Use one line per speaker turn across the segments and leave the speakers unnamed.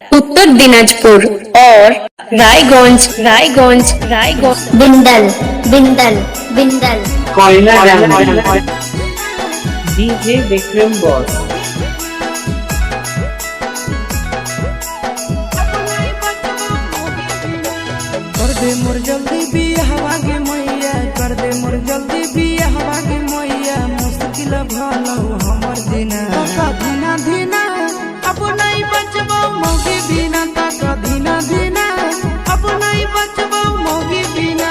उत्तर दिनाजपुर और रायगंज
बिंदल बिंदल बिंदल
कोयला DJ Vikram boss
कर दे मोर जल्दी बियाहवा गे मैया, कर दे मोर जल्दी बियाहवा गे मैया। मुश्किल भलो हमर दिना धीना धीना अब नहीं बचबो मोगी बिना तक धीना धीना अब नहीं बचबो मोगी बिना।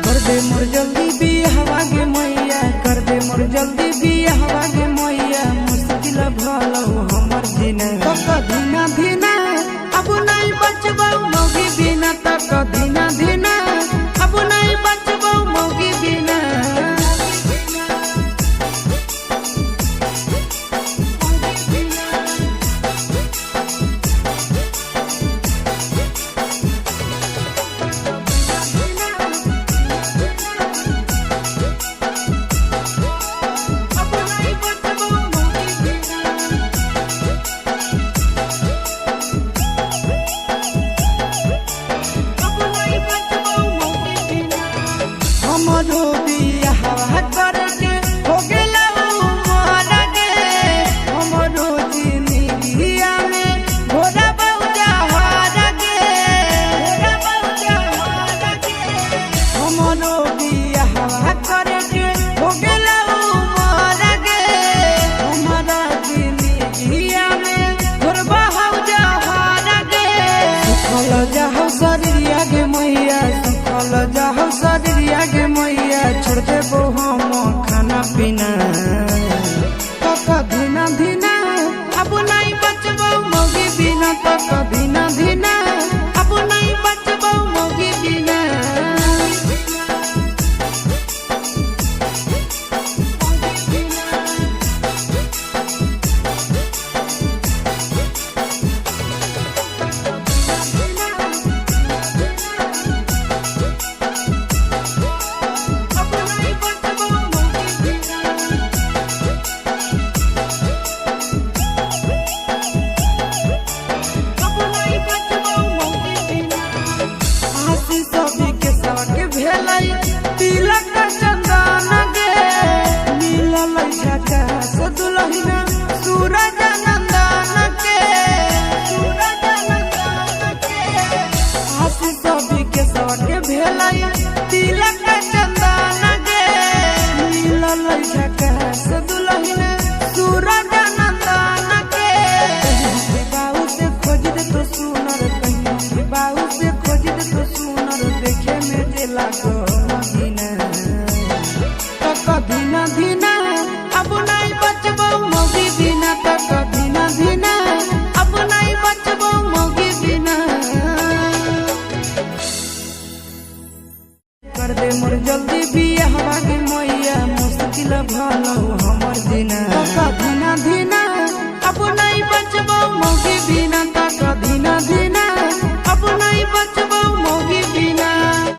कर दे मोर जल्दी बियाहवा गे मैया, कर दे मोर जल्दी बियाहवा गे मैया। मुश्किल भलो हमर दिना तक धीना धीना अब नहीं बचबो मोगी बिना तक धीना धीना अब नहीं बचबो मोगी बिना। हमरो बियाहवा करके हो गेला उमर गे, हमरो जिंदगिया में घोड़ा बउजा हार गे, घोड़ा बउजा हार गे। हमरो बियाहवा करके हो गेला उमर गे, हमरा जिंदगिया में घोड़ा बउजा हार गे। सुखल जाहो शरीरिया गे मैया, सुखल जाहो शरीरिया गे मैया। छोड़ देबो हम खाना पीना तक धीना धीना अब नहीं बचबो मोगी बिना तक धीना धीना अब नहीं बचबो मोगी बिना। तिलक चंदन गे मिलल झकास दुलहिना सूरज नंदन के, सूरज नंदन के। आशीष के सबके भेलै तिलक चंदन गे मिलल झकास दुलहिना सूरज नंदन के। बाबू से खोज दे तो सुनर, कहीं बाबू से खोज दे तो सुनर। देखे में जे लागो धीना धीना अब नहीं बचबो मोगी बिना तक धीना धीना अब नहीं बचबो मोगी बिना। कर दे मोर जल्दी बियाहवा गे मैया, मुश्किल भलो हमर दिना।